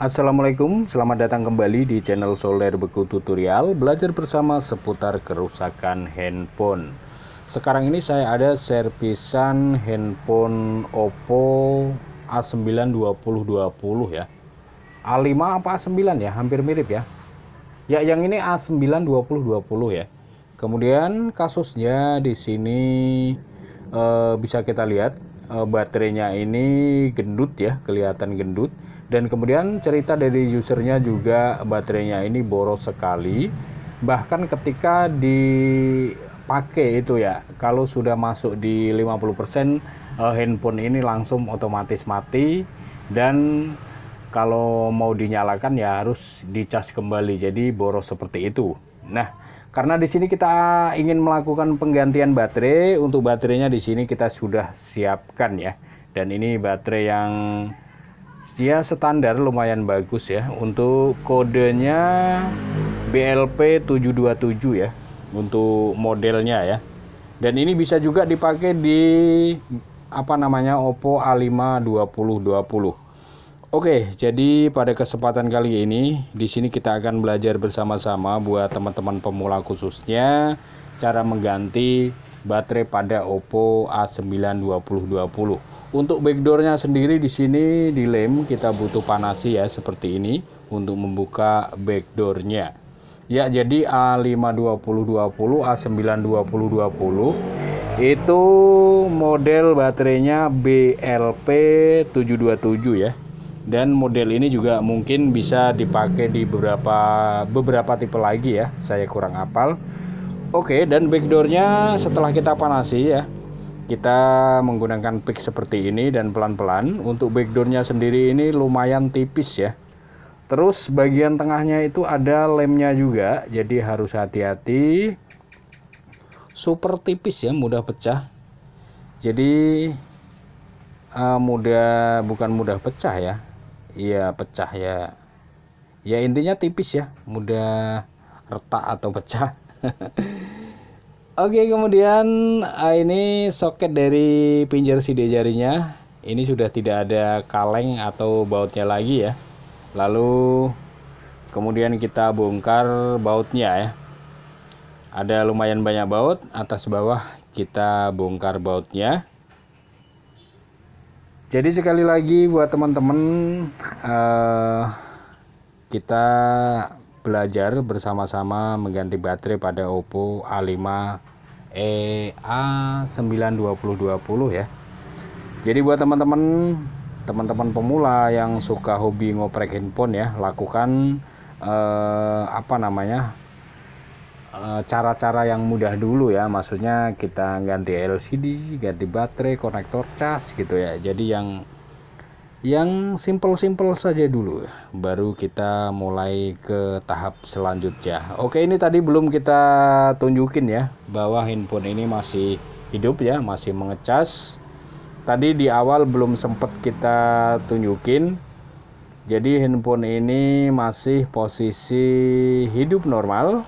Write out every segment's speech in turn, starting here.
Assalamualaikum, selamat datang kembali di channel Solder Beku Tutorial. Belajar bersama seputar kerusakan handphone. Sekarang ini saya ada servisan handphone Oppo A9 2020 ya. A5 apa A9 ya, hampir mirip ya. Ya, yang ini A9 2020 ya. Kemudian kasusnya di sini bisa kita lihat baterainya ini gendut ya, kelihatan gendut. Dan kemudian cerita dari usernya juga baterainya ini boros sekali. Bahkan ketika dipakai itu ya, kalau sudah masuk di 50%, handphone ini langsung otomatis mati. Dan kalau mau dinyalakan ya harus dicas kembali, jadi boros seperti itu. Nah, karena di sini kita ingin melakukan penggantian baterai, untuk baterainya di sini kita sudah siapkan ya. Dan ini baterai yang ya standar, lumayan bagus ya. Untuk kodenya BLP727 ya untuk modelnya ya. Dan ini bisa juga dipakai di Oppo A5 2020. Oke, jadi pada kesempatan kali ini di sini kita akan belajar bersama-sama buat teman-teman pemula khususnya cara mengganti baterai pada Oppo A9 2020. Untuk backdoornya sendiri di sini dilem, kita butuh panasi ya seperti ini untuk membuka backdoornya. Ya, jadi A5 2020, A9 2020 itu model baterainya BLP727 ya. Dan model ini juga mungkin bisa dipakai di beberapa tipe lagi ya, saya kurang hafal. Oke, dan backdoornya setelah kita panasi ya, kita menggunakan pick seperti ini dan pelan-pelan. Untuk backdoornya sendiri ini lumayan tipis ya. Terus bagian tengahnya itu ada lemnya juga, jadi harus hati-hati. Super tipis ya, mudah pecah. Jadi bukan mudah pecah ya. Iya, pecah ya. Ya intinya tipis ya, mudah retak atau pecah. Oke, kemudian ini soket dari pinjer sidik jarinya. Ini sudah tidak ada kaleng atau bautnya lagi ya. Lalu kemudian kita bongkar bautnya ya. Ada lumayan banyak baut, atas bawah kita bongkar bautnya. Jadi sekali lagi buat teman-teman, kita belajar bersama-sama mengganti baterai pada Oppo A5 A9 2020 ya. Jadi buat teman-teman pemula yang suka hobi ngoprek handphone ya, lakukan cara-cara yang mudah dulu ya. Maksudnya kita ganti LCD, ganti baterai, konektor cas gitu ya. Jadi yang simple-simple saja dulu, baru kita mulai ke tahap selanjutnya. Oke, ini tadi belum kita tunjukin ya bahwa handphone ini masih hidup ya, masih mengecas. Tadi di awal belum sempat kita tunjukin. Jadi handphone ini masih posisi hidup normal.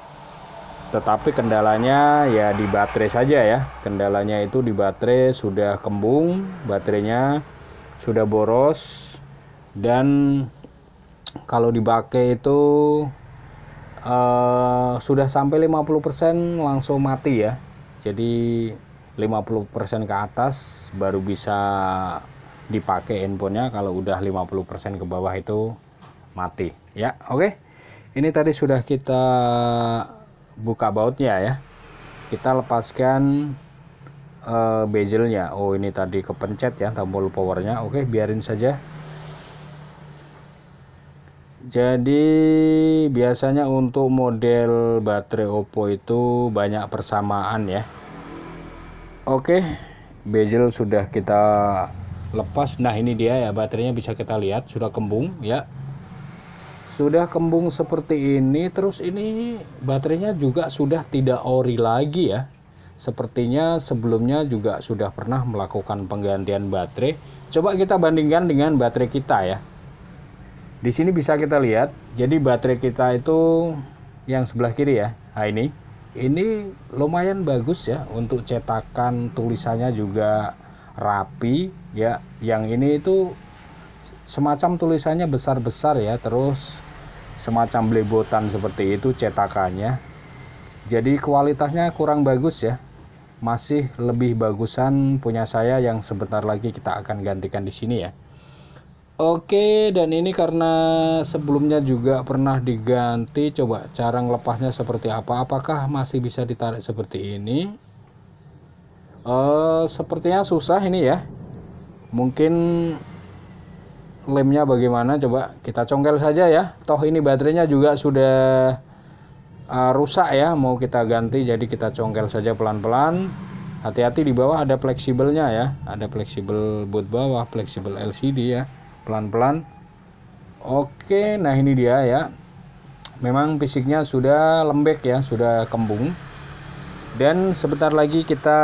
Tetapi kendalanya ya di baterai saja ya. Kendalanya itu di baterai, sudah kembung, baterainya sudah boros. Dan kalau dipakai itu sudah sampai 50% langsung mati ya. Jadi 50% ke atas baru bisa dipakai handphonenya. Kalau udah 50% ke bawah itu mati ya. Oke, ini tadi sudah kita buka bautnya ya. Kita lepaskan bezelnya. Oh, ini tadi kepencet ya tombol powernya. Oke, biarin saja. Jadi biasanya untuk model baterai Oppo itu banyak persamaan ya. Oke, bezel sudah kita lepas. Nah, ini dia ya, baterainya bisa kita lihat sudah kembung ya. Sudah kembung seperti ini. Terus ini baterainya juga sudah tidak ori lagi ya. Sepertinya sebelumnya juga sudah pernah melakukan penggantian baterai. Coba kita bandingkan dengan baterai kita ya. Di sini bisa kita lihat. Jadi baterai kita itu yang sebelah kiri ya. Nah, ini lumayan bagus ya. Untuk cetakan tulisannya juga rapi ya. Yang ini itu semacam tulisannya besar-besar ya, terus semacam blebotan seperti itu cetakannya. Jadi kualitasnya kurang bagus ya, masih lebih bagusan punya saya yang sebentar lagi kita akan gantikan di sini ya. Oke, dan ini karena sebelumnya juga pernah diganti, coba cara ngelepasnya seperti apa, apakah masih bisa ditarik seperti ini? Sepertinya susah ini ya, mungkin lemnya bagaimana, coba kita congkel saja ya, toh ini baterainya juga sudah rusak ya, mau kita ganti, jadi kita congkel saja pelan-pelan. Hati-hati di bawah ada fleksibelnya ya, ada fleksibel buat bawah, fleksibel LCD ya, pelan-pelan. Oke, nah ini dia ya, memang fisiknya sudah lembek ya, sudah kembung. Dan sebentar lagi kita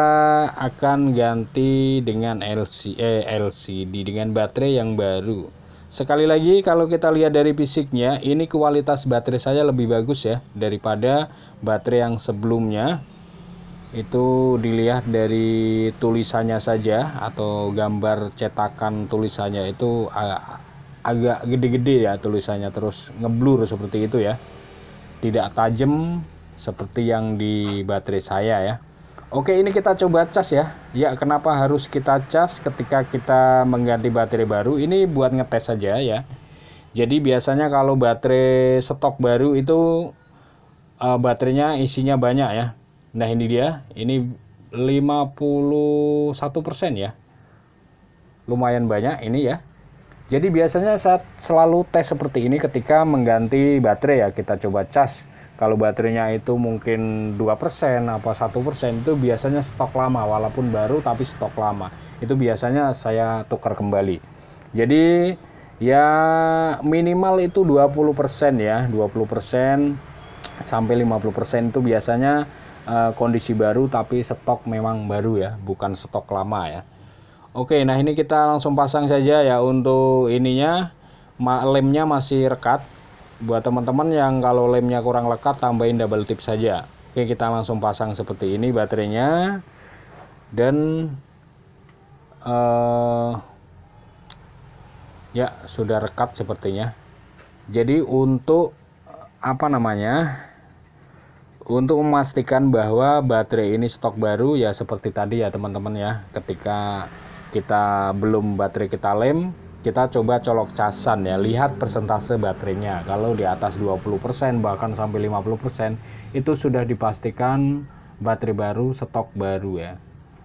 akan ganti dengan LCD dengan baterai yang baru. Sekali lagi kalau kita lihat dari fisiknya, ini kualitas baterai saya lebih bagus ya daripada baterai yang sebelumnya. Itu dilihat dari tulisannya saja, atau gambar cetakan tulisannya itu agak gede-gede ya tulisannya, terus ngeblur seperti itu ya, tidak tajam seperti yang di baterai saya ya. Oke, ini kita coba cas ya. Ya, kenapa harus kita cas ketika kita mengganti baterai baru? Ini buat ngetes saja ya. Jadi biasanya kalau baterai stok baru itu baterainya isinya banyak ya. Nah ini dia, ini 51% ya, lumayan banyak ini ya. Jadi biasanya saya selalu tes seperti ini ketika mengganti baterai ya, kita coba cas. Kalau baterainya itu mungkin 2% apa 1%, itu biasanya stok lama, walaupun baru tapi stok lama. Itu biasanya saya tukar kembali. Jadi ya minimal itu 20% ya, 20% sampai 50% itu biasanya kondisi baru tapi stok memang baru ya, bukan stok lama ya. Oke, nah ini kita langsung pasang saja ya. Untuk ininya lemnya masih rekat. Buat teman-teman yang kalau lemnya kurang lekat, tambahin double tip saja. Oke, kita langsung pasang seperti ini baterainya. Dan ya sudah rekat sepertinya. Jadi untuk apa namanya, untuk memastikan bahwa baterai ini stok baru ya seperti tadi ya teman-teman ya, ketika kita belum baterai kita lem, kita coba colok casan ya, lihat persentase baterainya. Kalau di atas 20% bahkan sampai 50%, itu sudah dipastikan baterai baru, stok baru ya.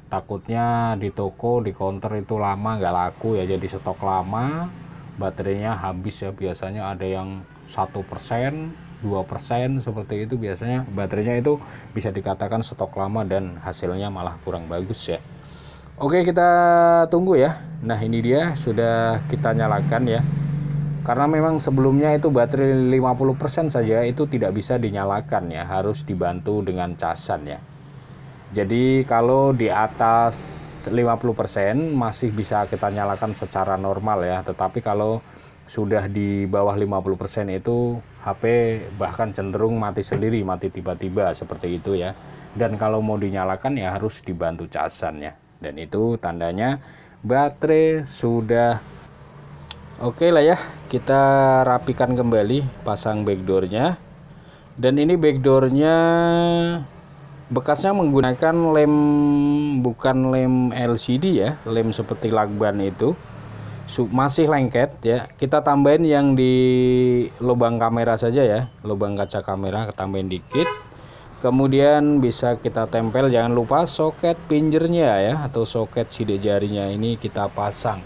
Takutnya di toko, di counter itu lama nggak laku ya, jadi stok lama, baterainya habis ya. Biasanya ada yang 1%, 2% seperti itu, biasanya baterainya itu bisa dikatakan stok lama dan hasilnya malah kurang bagus ya. Oke, kita tunggu ya. Nah ini dia sudah kita nyalakan ya, karena memang sebelumnya itu baterai 50% saja itu tidak bisa dinyalakan ya, harus dibantu dengan casan ya. Jadi kalau di atas 50% masih bisa kita nyalakan secara normal ya, tetapi kalau sudah di bawah 50% itu HP bahkan cenderung mati sendiri, mati tiba-tiba seperti itu ya. Dan kalau mau dinyalakan ya harus dibantu casan ya. Dan itu tandanya baterai sudah oke lah ya. Kita rapikan kembali, pasang backdoornya. Dan ini backdoornya bekasnya menggunakan lem, bukan lem LCD ya, lem seperti lakban itu. Masih lengket ya, kita tambahin yang di lubang kamera saja ya, lubang kaca kamera tambahin dikit. Kemudian bisa kita tempel, jangan lupa soket pinjernya ya, atau soket sidik jarinya ini kita pasang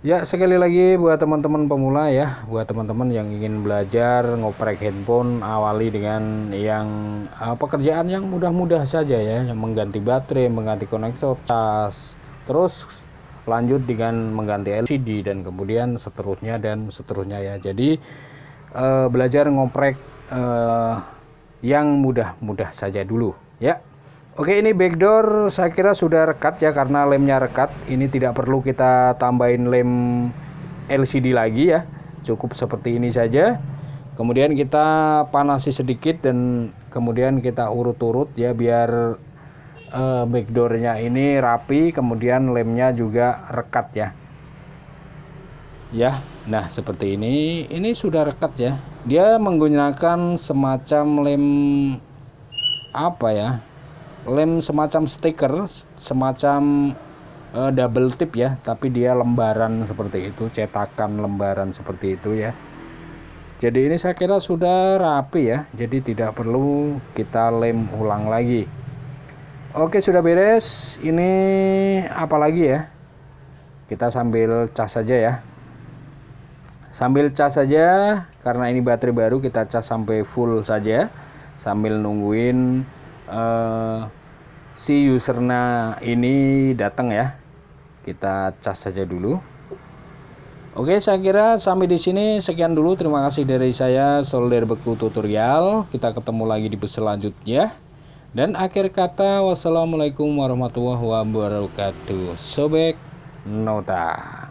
ya. Sekali lagi buat teman-teman pemula ya, buat teman-teman yang ingin belajar ngoprek handphone, awali dengan yang pekerjaan yang mudah-mudah saja ya, yang mengganti baterai, mengganti konektor, cas, terus lanjut dengan mengganti LCD dan kemudian seterusnya dan seterusnya ya. Jadi belajar ngoprek yang mudah-mudah saja dulu ya. Oke, ini backdoor saya kira sudah rekat ya, karena lemnya rekat. Ini tidak perlu kita tambahin lem LCD lagi ya, cukup seperti ini saja. Kemudian kita panasi sedikit dan kemudian kita urut-urut ya, biar backdoornya ini rapi, kemudian lemnya juga rekat ya. ya. Nah seperti ini sudah rekat ya. Dia menggunakan semacam lem apa ya, lem semacam stiker, semacam double tip ya, tapi dia lembaran seperti itu, cetakan lembaran seperti itu ya. Jadi ini saya kira sudah rapi ya, jadi tidak perlu kita lem ulang lagi. Oke, sudah beres. Ini apa lagi ya, kita sambil cas saja ya, sambil cas saja karena ini baterai baru, kita cas sampai full saja sambil nungguin si usernya ini datang ya. Kita cas saja dulu. Oke, saya kira sampai di sini sekian dulu. Terima kasih dari saya, Solder Beku Tutorial. Kita ketemu lagi di video selanjutnya. Dan akhir kata, wassalamualaikum warahmatullahi wabarakatuh. Sobek Nota.